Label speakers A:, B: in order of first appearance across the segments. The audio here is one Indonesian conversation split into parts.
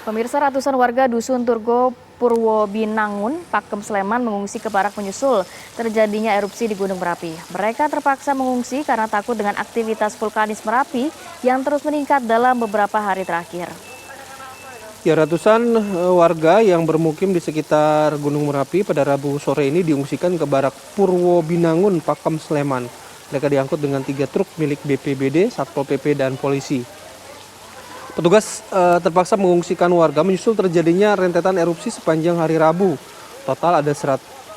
A: Pemirsa, ratusan warga Dusun Turgo Purwobinangun, Pakem, Sleman mengungsi ke barak menyusul terjadinya erupsi di Gunung Merapi. Mereka terpaksa mengungsi karena takut dengan aktivitas vulkanis Merapi yang terus meningkat dalam beberapa hari terakhir.
B: Ya, ratusan warga yang bermukim di sekitar Gunung Merapi pada Rabu sore ini diungsikan ke barak Purwobinangun, Pakem, Sleman. Mereka diangkut dengan 3 truk milik BPBD, Satpol PP, dan polisi. Petugas terpaksa mengungsikan warga menyusul terjadinya rentetan erupsi sepanjang hari Rabu. Total ada 150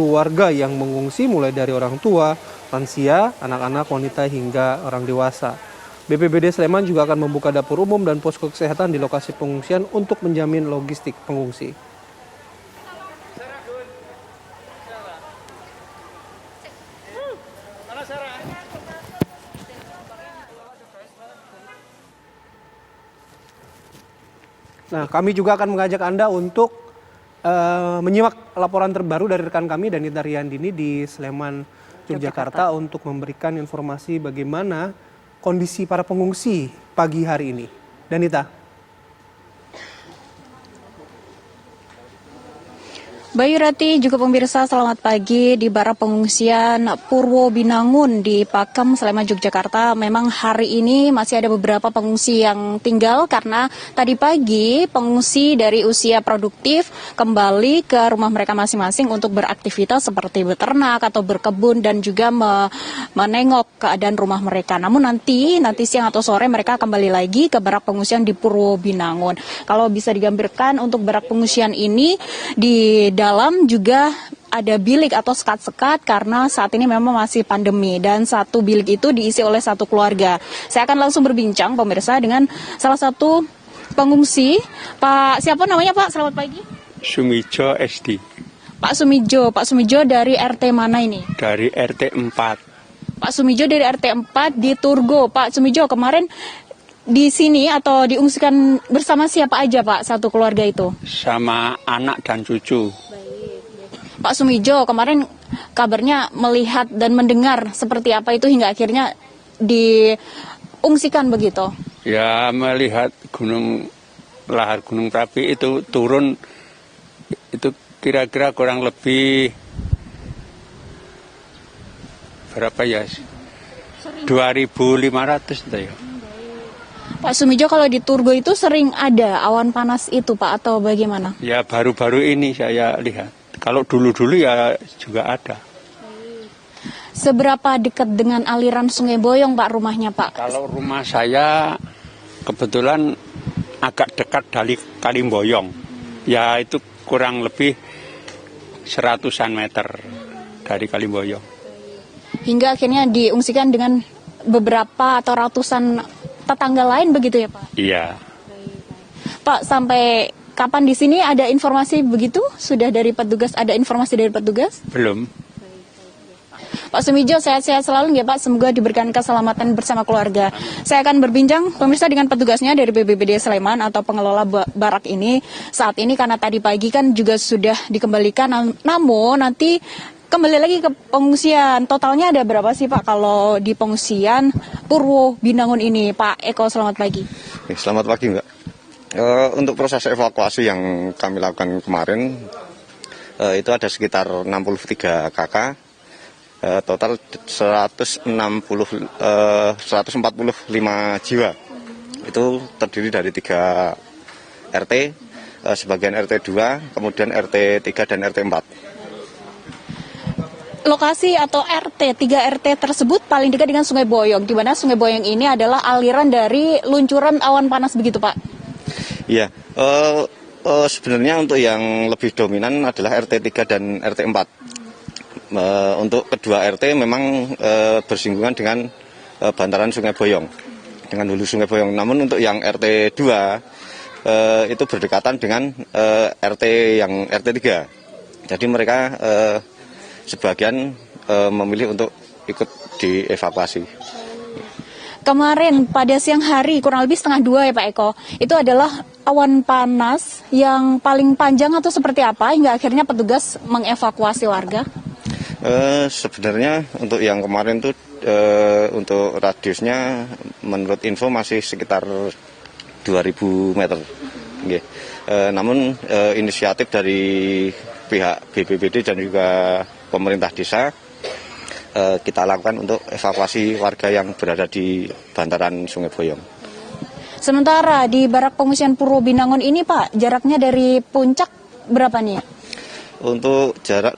B: warga yang mengungsi mulai dari orang tua, lansia, anak-anak, wanita hingga orang dewasa. BPBD Sleman juga akan membuka dapur umum dan posko kesehatan di lokasi pengungsian untuk menjamin logistik pengungsi. Nah, kami juga akan mengajak Anda untuk menyimak laporan terbaru dari rekan kami Danita Riyandini di Sleman, Yogyakarta untuk memberikan informasi bagaimana kondisi para pengungsi pagi hari ini. Danita.
C: Bayu Rati, juga pemirsa, selamat pagi. Di barak pengungsian Purwobinangun di Pakem, Sleman, Yogyakarta, memang hari ini masih ada beberapa pengungsi yang tinggal karena tadi pagi pengungsi dari usia produktif kembali ke rumah mereka masing-masing untuk beraktivitas seperti beternak atau berkebun dan juga menengok keadaan rumah mereka. Namun nanti siang atau sore mereka kembali lagi ke barak pengungsian di Purwobinangun. Kalau bisa digambarkan untuk barak pengungsian ini di dalam juga ada bilik atau sekat-sekat karena saat ini memang masih pandemi dan satu bilik itu diisi oleh satu keluarga. Saya akan langsung berbincang pemirsa dengan salah satu pengungsi. Pak, siapa namanya Pak? Selamat pagi.
D: Sumijo SD.
C: Pak Sumijo dari RT mana ini?
D: Dari RT 4.
C: Pak Sumijo dari RT 4 di Turgo. Pak Sumijo, kemarin di sini atau diungsikan bersama siapa aja Pak satu keluarga itu?
D: Sama anak dan cucu.
C: Pak Sumijo, kemarin kabarnya melihat dan mendengar seperti apa itu hingga akhirnya diungsikan begitu?
D: Ya, melihat lahar Gunung Merapi itu turun, itu kira-kira kurang lebih berapa ya? 2.500 itu ya.
C: Pak Sumijo, kalau di Turgo itu sering ada awan panas itu Pak atau bagaimana?
D: Ya, baru-baru ini saya lihat. Kalau dulu-dulu ya juga ada.
C: Seberapa dekat dengan aliran Sungai Boyong Pak rumahnya Pak?
D: Kalau rumah saya kebetulan agak dekat dari Kalimboyong. Ya, itu kurang lebih 100-an meter dari Kalimboyong.
C: Hingga akhirnya diungsikan dengan beberapa atau ratusan tetangga lain begitu ya Pak?
D: Iya.
C: Pak, sampai kapan di sini ada informasi begitu? Sudah dari petugas, ada informasi dari petugas?
D: Belum.
C: Pak Sumijo, sehat-sehat selalu ya Pak, semoga diberikan keselamatan bersama keluarga. Saya akan berbincang pemirsa dengan petugasnya dari BPBD Sleman atau pengelola barak ini. Saat ini karena tadi pagi kan juga sudah dikembalikan, namun nanti kembali lagi ke pengungsian. Totalnya ada berapa sih Pak kalau di pengungsian Purwobinangun ini? Pak Eko, selamat pagi.
E: Selamat pagi Mbak. Untuk proses evakuasi yang kami lakukan kemarin itu ada sekitar 63 kakak, total 145 jiwa. Itu terdiri dari 3 RT, sebagian RT 2, kemudian RT 3 dan RT 4.
C: Lokasi atau RT, 3 RT tersebut paling dekat dengan Sungai Boyong, di mana Sungai Boyong ini adalah aliran dari luncuran awan panas begitu Pak?
E: Iya, sebenarnya untuk yang lebih dominan adalah RT 3 dan RT 4. Untuk kedua RT memang bersinggungan dengan bantaran Sungai Boyong, dengan hulu Sungai Boyong. Namun untuk yang RT 2 itu berdekatan dengan RT 3. Jadi mereka sebagian memilih untuk ikut dievakuasi.
C: Kemarin pada siang hari kurang lebih 1:30 ya Pak Eko, itu adalah awan panas yang paling panjang atau seperti apa hingga akhirnya petugas mengevakuasi warga?
E: Sebenarnya untuk yang kemarin tuh untuk radiusnya menurut info masih sekitar 2000 meter. Nggih. Namun inisiatif dari pihak BPBD dan juga pemerintah desa kita lakukan untuk evakuasi warga yang berada di bantaran Sungai Boyong.
C: Sementara di barak pengungsian Purwo Binangun ini Pak, jaraknya dari puncak berapa nih?
E: Untuk jarak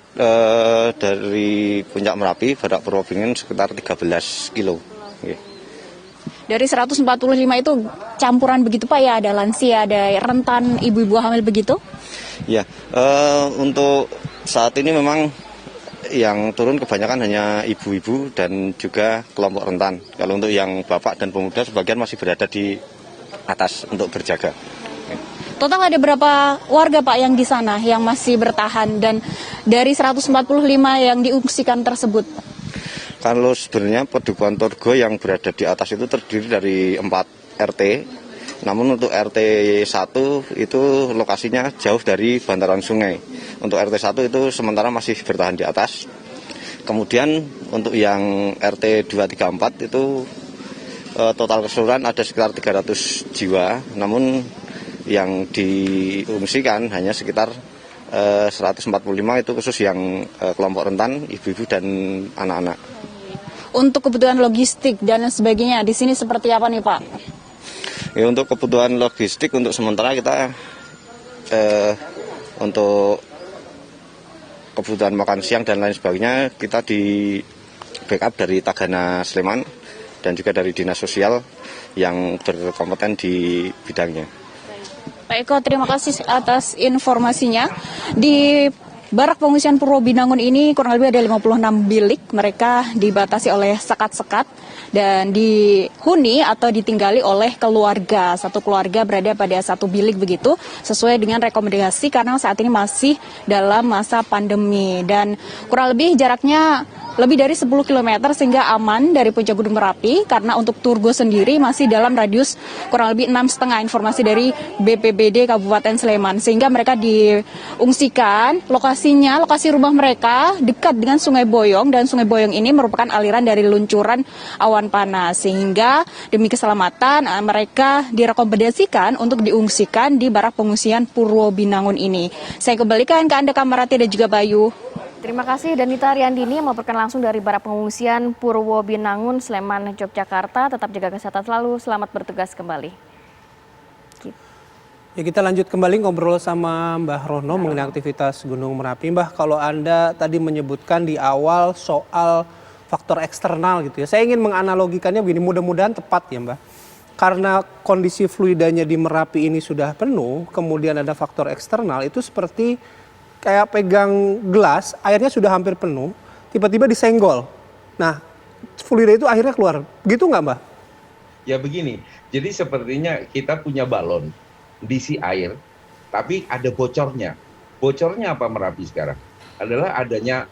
E: dari Puncak Merapi, Barak Purwo Binangun sekitar 13 kilo. Nggih.
C: Dari 145 itu campuran begitu Pak ya, ada lansia, ada rentan, ibu-ibu hamil begitu?
E: Ya, untuk saat ini memang yang turun kebanyakan hanya ibu-ibu dan juga kelompok rentan. Kalau untuk yang bapak dan pemuda sebagian masih berada di atas untuk berjaga.
C: Total ada berapa warga Pak yang di sana yang masih bertahan dan dari 145 yang diungsikan tersebut?
E: Kalau sebenarnya Padukuhan Torgo yang berada di atas itu terdiri dari 4 RT. Namun untuk RT 1 itu lokasinya jauh dari bantaran sungai. Untuk RT 1 itu sementara masih bertahan di atas. Kemudian untuk yang RT 234 itu total keseluruhan ada sekitar 300 jiwa. Namun yang diungsikan hanya sekitar 145 itu khusus yang kelompok rentan, ibu-ibu dan anak-anak.
C: Untuk kebutuhan logistik dan sebagainya di sini seperti apa nih Pak?
E: Ya, untuk kebutuhan logistik untuk sementara kita untuk kebutuhan makan siang dan lain sebagainya kita di backup dari Tagana Sleman dan juga dari Dinas Sosial yang berkompeten di bidangnya.
C: Pak Eko, terima kasih atas informasinya. Di barak pengungsian Purwo Binangun ini kurang lebih ada 56 bilik. Mereka dibatasi oleh sekat-sekat dan dihuni atau ditinggali oleh keluarga. Satu keluarga berada pada satu bilik begitu, sesuai dengan rekomendasi karena saat ini masih dalam masa pandemi. Dan kurang lebih jaraknya lebih dari 10 km sehingga aman dari puncak Gunung Merapi karena untuk Turgo sendiri masih dalam radius kurang lebih 6,5 informasi dari BPBD Kabupaten Sleman sehingga mereka diungsikan lokasi rumah mereka dekat dengan Sungai Boyong dan Sungai Boyong ini merupakan aliran dari luncuran awan panas sehingga demi keselamatan mereka direkomendasikan untuk diungsikan di barak pengungsian Purwo Binangun ini. Saya kembalikan ke Anda Kamarati dan juga Bayu.
A: Terima kasih Danita Riandini yang melaporkan langsung dari barak pengungsian Purwo Binangun, Sleman, Yogyakarta. Tetap jaga kesehatan selalu, selamat bertugas kembali.
B: Ya, kita lanjut kembali ngobrol sama Mbah Rono mengenai aktivitas Gunung Merapi. Mbah, kalau Anda tadi menyebutkan di awal soal faktor eksternal gitu ya. Saya ingin menganalogikannya begini, mudah-mudahan tepat ya Mbah. Karena kondisi fluidanya di Merapi ini sudah penuh, kemudian ada faktor eksternal, itu seperti kayak pegang gelas, airnya sudah hampir penuh, tiba-tiba disenggol. Nah, fluida itu akhirnya keluar. Gitu nggak, Mbak?
F: Ya begini, jadi sepertinya kita punya balon, diisi air, tapi ada bocornya. Bocornya apa Merapi sekarang? Adalah adanya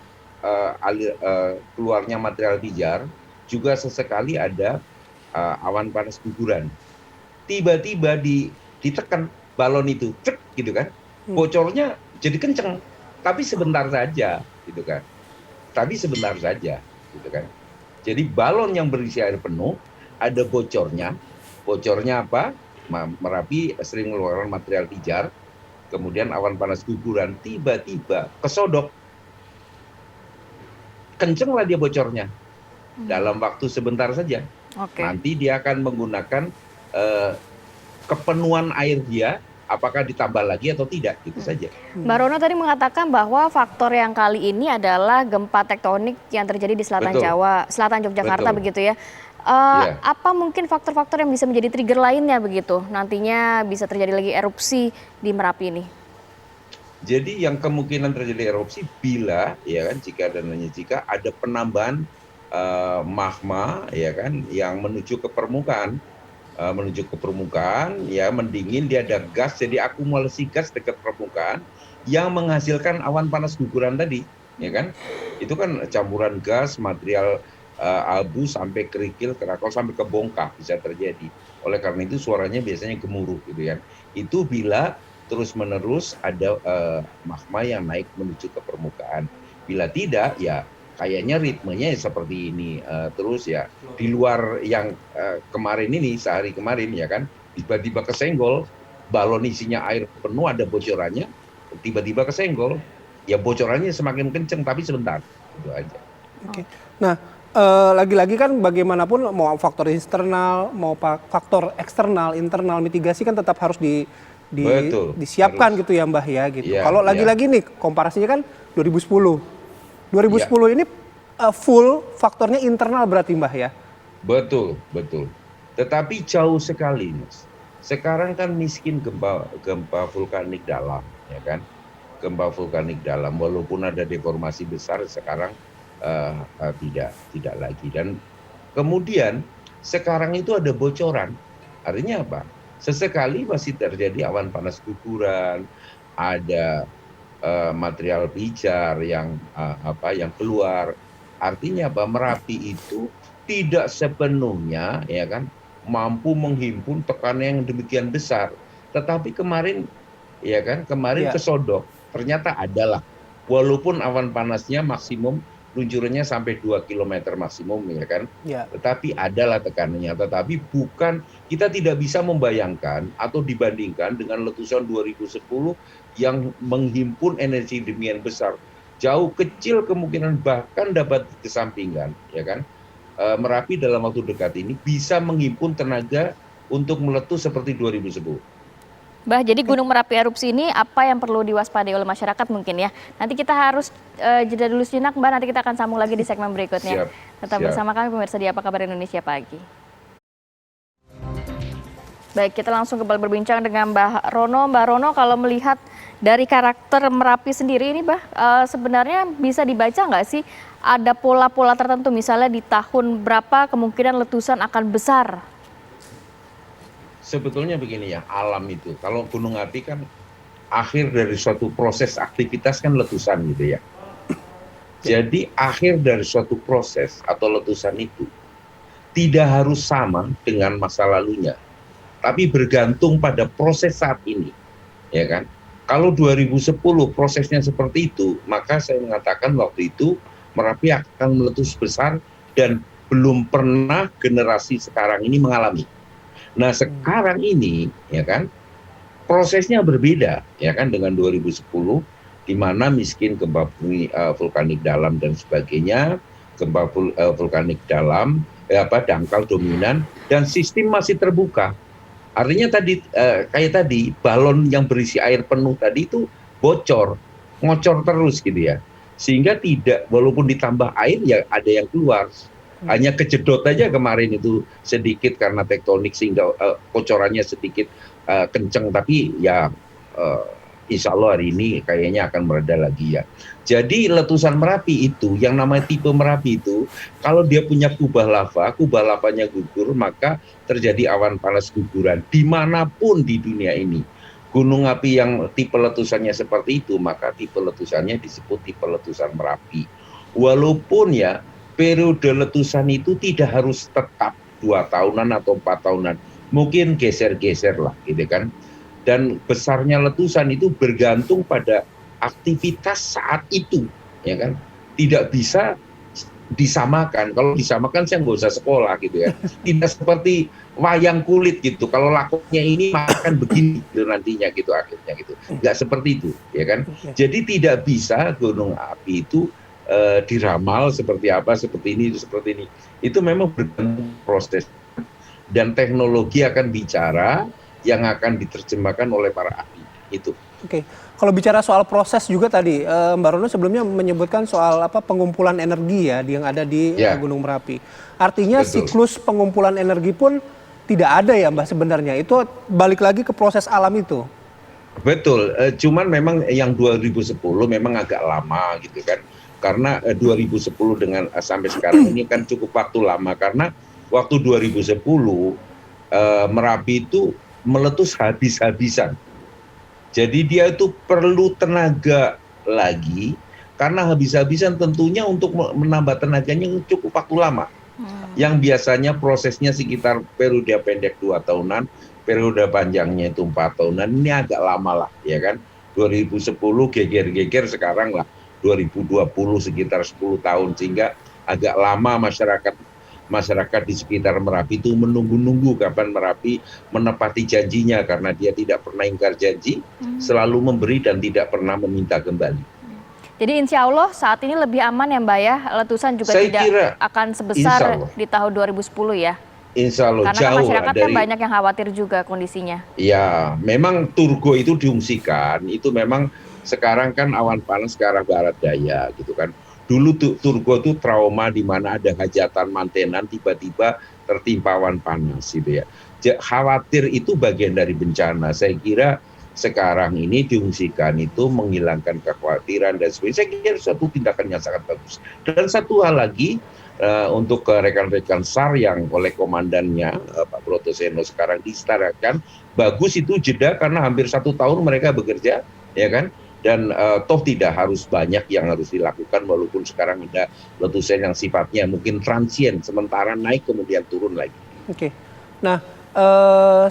F: keluarnya material pijar, juga sesekali ada awan panas guguran. Tiba-tiba ditekan balon itu, cek gitu kan, bocornya jadi kenceng, tapi sebentar saja, gitu kan. Tapi sebentar saja, gitu kan. Jadi balon yang berisi air penuh, ada bocornya. Bocornya apa? Merapi sering mengeluarkan material pijar, kemudian awan panas guguran, tiba-tiba kesodok. Kencenglah dia bocornya. Dalam waktu sebentar saja. Nanti dia akan menggunakan kepenuhan air dia, apakah ditambah lagi atau tidak, gitu saja.
A: Mbak Rono tadi mengatakan bahwa faktor yang kali ini adalah gempa tektonik yang terjadi di selatan Jawa, selatan Yogyakarta begitu ya. Apa mungkin faktor-faktor yang bisa menjadi trigger lainnya begitu? Nantinya bisa terjadi lagi erupsi di Merapi ini.
F: Jadi yang kemungkinan terjadi erupsi bila ya kan jika dan hanya jika ada penambahan magma ya kan yang menuju ke permukaan. Ya mendingin, dia ada gas, jadi akumulasi gas dekat permukaan yang menghasilkan awan panas guguran tadi, ya kan? Itu kan campuran gas, material abu sampai kerikil, kerakol sampai ke bongkah bisa terjadi. Oleh karena itu suaranya biasanya gemuruh gitu ya. Itu bila terus-menerus ada magma yang naik menuju ke permukaan. Bila tidak, ya kayaknya ritmenya seperti ini terus ya di luar yang kemarin ini sehari kemarin ya kan tiba-tiba kesenggol balon isinya air penuh ada bocorannya, tiba-tiba kesenggol, ya bocorannya semakin kenceng tapi sebentar, itu aja.
B: Oke. Nah, lagi-lagi kan bagaimanapun mau faktor eksternal, mau faktor eksternal, internal mitigasi kan tetap harus
F: Betul,
B: disiapkan
F: harus.
B: gitu ya Mbah ya gitu.
F: Iya,
B: Kalau
F: iya.
B: lagi-lagi nih komparasinya kan 2010. 2010
F: Iya.
B: ini full faktornya internal berarti Mbah ya.
F: Betul, betul. Tetapi jauh sekali, Mas. Sekarang kan miskin gempa vulkanik dalam, ya kan? Gempa vulkanik dalam, walaupun ada deformasi besar, sekarang tidak lagi. Dan kemudian sekarang itu ada bocoran. Artinya apa? Sesekali masih terjadi awan panas guguran, ada material pijar yang yang keluar. Artinya apa? Merapi itu tidak sepenuhnya ya kan mampu menghimpun tekanan yang demikian besar. Tetapi kemarin ya kan
B: Ya.
F: kesodok ternyata adalah walaupun awan panasnya maksimum luncurannya sampai 2 km maksimum ya kan.
B: Ya.
F: Tetapi adalah tekanannya, tetapi bukan, kita tidak bisa membayangkan atau dibandingkan dengan letusan 2010 yang menghimpun energi demikian besar. Jauh kecil kemungkinan bahkan dapat dikesampingkan, ya kan. Merapi dalam waktu dekat ini bisa menghimpun tenaga untuk meletus seperti 2010.
A: Mbah, jadi Gunung Merapi erupsi ini apa yang perlu diwaspadai oleh masyarakat mungkin ya? Nanti kita harus jeda dulu sejenak, Mbah. Nanti kita akan sambung lagi di segmen berikutnya.
F: Siap,
A: Tetap
F: siap.
A: bersama kami pemirsa di Apa Kabar Indonesia Pagi. Baik, kita langsung kembali berbincang dengan Mbah Rono. Mbah Rono, kalau melihat dari karakter Merapi sendiri ini, Mbah, sebenarnya bisa dibaca nggak sih ada pola-pola tertentu, misalnya di tahun berapa kemungkinan letusan akan besar?
F: Sebetulnya begini ya, alam itu, kalau gunung api kan akhir dari suatu proses aktivitas kan letusan gitu ya. Jadi akhir dari suatu proses atau letusan itu tidak harus sama dengan masa lalunya, tapi bergantung pada proses saat ini, ya kan? Kalau 2010 prosesnya seperti itu, maka saya mengatakan waktu itu Merapi akan meletus besar dan belum pernah generasi sekarang ini mengalami. Nah sekarang ini ya kan prosesnya berbeda ya kan dengan 2010 di mana miskin gempa bumi vulkanik dalam dan sebagainya, gempa vulkanik dalam dangkal dominan dan sistem masih terbuka. Artinya tadi kayak tadi balon yang berisi air penuh tadi itu bocor, ngocor terus gitu ya. Sehingga tidak, walaupun ditambah air ya ada yang keluar. Hanya kejedot aja kemarin itu sedikit karena tektonik sehingga kocorannya sedikit kenceng, tapi ya insya Allah hari ini kayaknya akan mereda lagi ya. Jadi letusan Merapi itu, yang namanya tipe Merapi itu, kalau dia punya kubah lavanya gugur, maka terjadi awan panas guguran dimanapun di dunia ini. Gunung api yang tipe letusannya seperti itu, maka tipe letusannya disebut tipe letusan Merapi. Walaupun ya periode letusan itu tidak harus tetap 2 tahunan atau 4 tahunan, mungkin geser-geser lah gitu kan. Dan besarnya letusan itu bergantung pada aktivitas saat itu, ya kan. Tidak bisa disamakan. Kalau disamakan saya nggak usah sekolah gitu ya. Tidak seperti wayang kulit gitu. Kalau lakunya ini makan begini gitu nantinya gitu akhirnya gitu. Nggak seperti itu, ya kan. Jadi tidak bisa gunung api itu diramal seperti apa, seperti ini, seperti ini. Itu memang bergantung proses dan teknologi akan bicara yang akan diterjemahkan oleh para ahli itu.
B: Oke, kalau bicara soal proses juga tadi Mbak Rono sebelumnya menyebutkan soal pengumpulan energi ya yang ada di Gunung Merapi. Artinya
F: Betul.
B: siklus pengumpulan energi pun tidak ada ya Mbak sebenarnya. Itu balik lagi ke proses alam itu.
F: Betul, cuman memang yang 2010 memang agak lama gitu kan. Karena 2010 dengan sampai sekarang ini kan cukup waktu lama, karena waktu 2010 Merapi itu meletus habis-habisan. Jadi dia itu perlu tenaga lagi, karena habis-habisan tentunya untuk menambah tenaganya cukup waktu lama. Yang biasanya prosesnya sekitar periode pendek 2 tahunan, periode panjangnya itu 4 tahunan, ini agak lama lah ya kan. 2010 geger-geger sekarang lah 2020 sekitar 10 tahun, sehingga agak lama masyarakat masyarakat di sekitar Merapi itu menunggu-nunggu kapan Merapi menepati janjinya, karena dia tidak pernah ingkar janji, selalu memberi dan tidak pernah meminta kembali.
A: Jadi insya Allah saat ini lebih aman ya Mbak ya, letusan juga
F: Saya
A: tidak
F: kira
A: akan
F: insya
A: sebesar
F: Allah.
A: di tahun 2010 ya.
F: Insya Allah
A: Karena kan
F: jauh lah
A: masyarakat kan
F: dari,
A: banyak yang khawatir juga kondisinya.
F: ya memang Turgo itu diungsikan, itu memang sekarang kan awan panas ke arah barat daya gitu kan. Dulu Turgo itu trauma di mana ada hajatan mantenan tiba-tiba tertimpa awan panas gitu ya. Khawatir itu bagian dari bencana. Saya kira sekarang ini diungsikan itu menghilangkan kekhawatiran dan sebagainya. Saya kira suatu tindakan yang sangat bagus. Dan satu hal lagi, untuk rekan-rekan SAR yang oleh komandannya Pak Broto Seno sekarang disetarakan, bagus itu jeda karena hampir 1 tahun mereka bekerja, ya kan? Dan toh tidak harus banyak yang harus dilakukan, walaupun sekarang ada letusan yang sifatnya mungkin transien, sementara naik kemudian turun lagi.
B: Oke. Nah,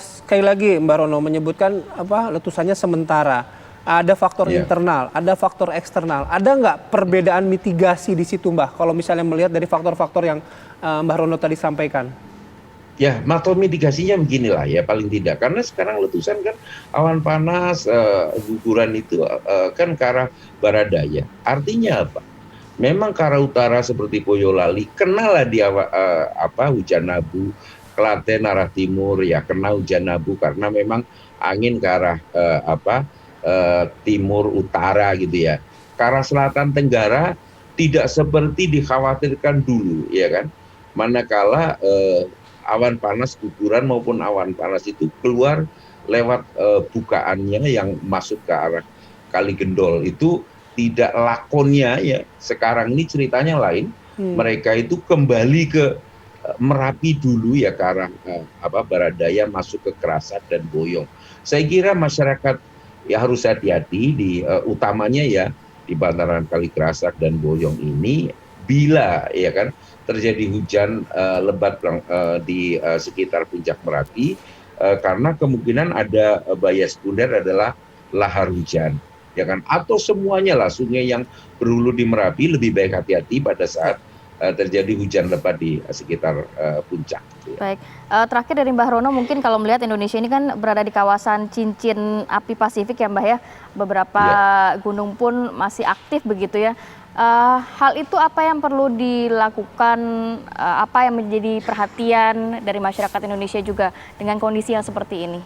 B: sekali lagi Mbak Rono menyebutkan letusannya sementara. Ada faktor internal, ada faktor eksternal. Ada nggak perbedaan mitigasi di situ Mbak? Kalau misalnya melihat dari faktor-faktor yang Mbak Rono tadi sampaikan.
F: Ya, makro mitigasinya beginilah ya paling tidak. Karena sekarang letusan kan awan panas, guguran itu kan ke arah barat daya. Artinya apa? Memang ke arah utara seperti Boyolali kenalah dia hujan abu, Klaten arah timur ya kena hujan abu karena memang angin ke arah timur utara gitu ya. Ke arah selatan tenggara tidak seperti dikhawatirkan dulu ya kan. Manakala awan panas guguran maupun awan panas itu keluar lewat bukaannya yang masuk ke arah Kali Gendol itu tidak lakonnya ya. Sekarang ini ceritanya lain. Mereka itu kembali ke Merapi dulu ya ke arah barat daya masuk ke Kerasak dan Boyong. Saya kira masyarakat ya harus hati-hati di utamanya ya di bantaran Kali Kerasak dan Boyong ini bila ya kan terjadi hujan lebat di sekitar puncak Merapi karena kemungkinan ada bahaya sekunder adalah lahar hujan ya kan, atau semuanya lah sungai yang berhulu di Merapi lebih baik hati-hati pada saat terjadi hujan lebat di sekitar puncak.
A: Baik, terakhir dari Mbah Rono, mungkin kalau melihat Indonesia ini kan berada di kawasan cincin api Pasifik ya Mbah ya, beberapa gunung pun masih aktif begitu ya. Hal itu apa yang perlu dilakukan, apa yang menjadi perhatian dari masyarakat Indonesia juga dengan kondisi yang seperti ini?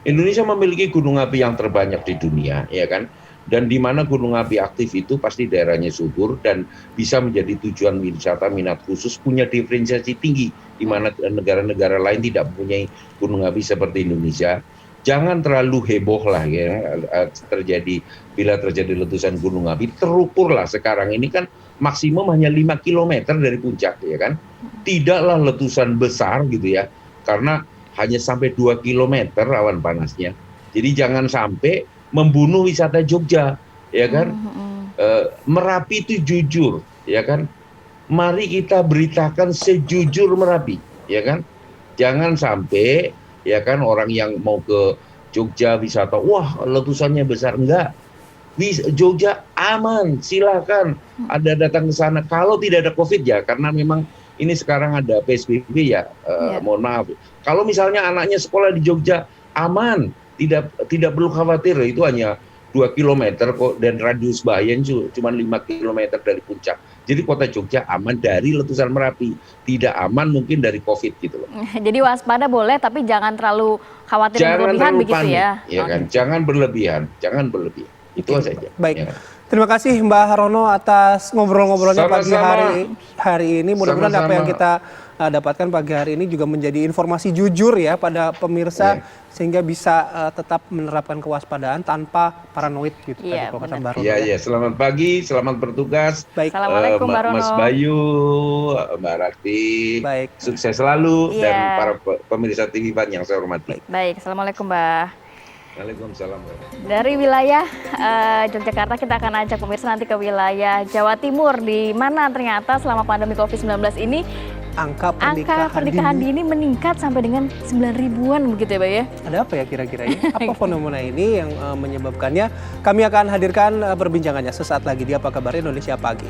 F: Indonesia memiliki gunung api yang terbanyak di dunia, ya kan? Dan di mana gunung api aktif itu pasti daerahnya subur dan bisa menjadi tujuan wisata minat khusus, punya diferensiasi tinggi di mana negara-negara lain tidak mempunyai gunung api seperti Indonesia. Jangan terlalu heboh lah ya bila terjadi letusan gunung api, terukurlah sekarang ini kan maksimum hanya 5 km dari puncak ya kan. Tidaklah letusan besar gitu ya, karena hanya sampai 2 km awan panasnya. Jadi jangan sampai membunuh wisata Jogja, ya kan? Merapi itu jujur, ya kan? Mari kita beritakan sejujur Merapi, ya kan? Jangan sampai, ya kan, orang yang mau ke Jogja wisata, wah letusannya besar, enggak. Jogja aman, silakan. Ada datang ke sana. Kalau tidak ada COVID ya, karena memang ini sekarang ada PSBB ya, mohon maaf. Kalau misalnya anaknya sekolah di Jogja aman. Tidak perlu khawatir, itu hanya 2 km kok, dan radius bahayanya cuma 5 km dari puncak. Jadi kota Jogja aman dari letusan Merapi, tidak aman mungkin dari COVID gitu loh.
A: Jadi waspada boleh, tapi jangan terlalu khawatir berlebihan begitu
F: panik,
A: ya?
F: Kan? Jangan berlebihan. Itu saja.
B: Baik.
F: Ya kan?
B: Terima kasih Mbak Rono atas ngobrol-ngobrolnya pagi hari ini. Mudah-mudahan apa yang kita dapatkan pagi hari ini juga menjadi informasi jujur ya pada pemirsa, sehingga bisa tetap menerapkan kewaspadaan tanpa paranoid gitu tadi kalau kata Mbak Rono.
F: Iya, selamat pagi, selamat bertugas.
B: Baik.
A: Assalamualaikum Mbak Rono.
F: Mas Bayu, Mbak Rati.
B: Baik.
F: Sukses selalu dan para pemirsa TV One yang saya hormati.
A: Baik, Assalamualaikum Mbak.
F: Waalaikumsalam.
A: Dari wilayah Yogyakarta kita akan ajak pemirsa nanti ke wilayah Jawa Timur, di mana ternyata selama pandemi COVID-19 ini angka pernikahan dini meningkat sampai dengan 9 ribuan begitu ya Mbak ya?
B: Ada apa ya kira-kira ya? Apa fenomena ini yang menyebabkannya? Kami akan hadirkan perbincangannya sesaat lagi di Apa Kabar Indonesia Pagi.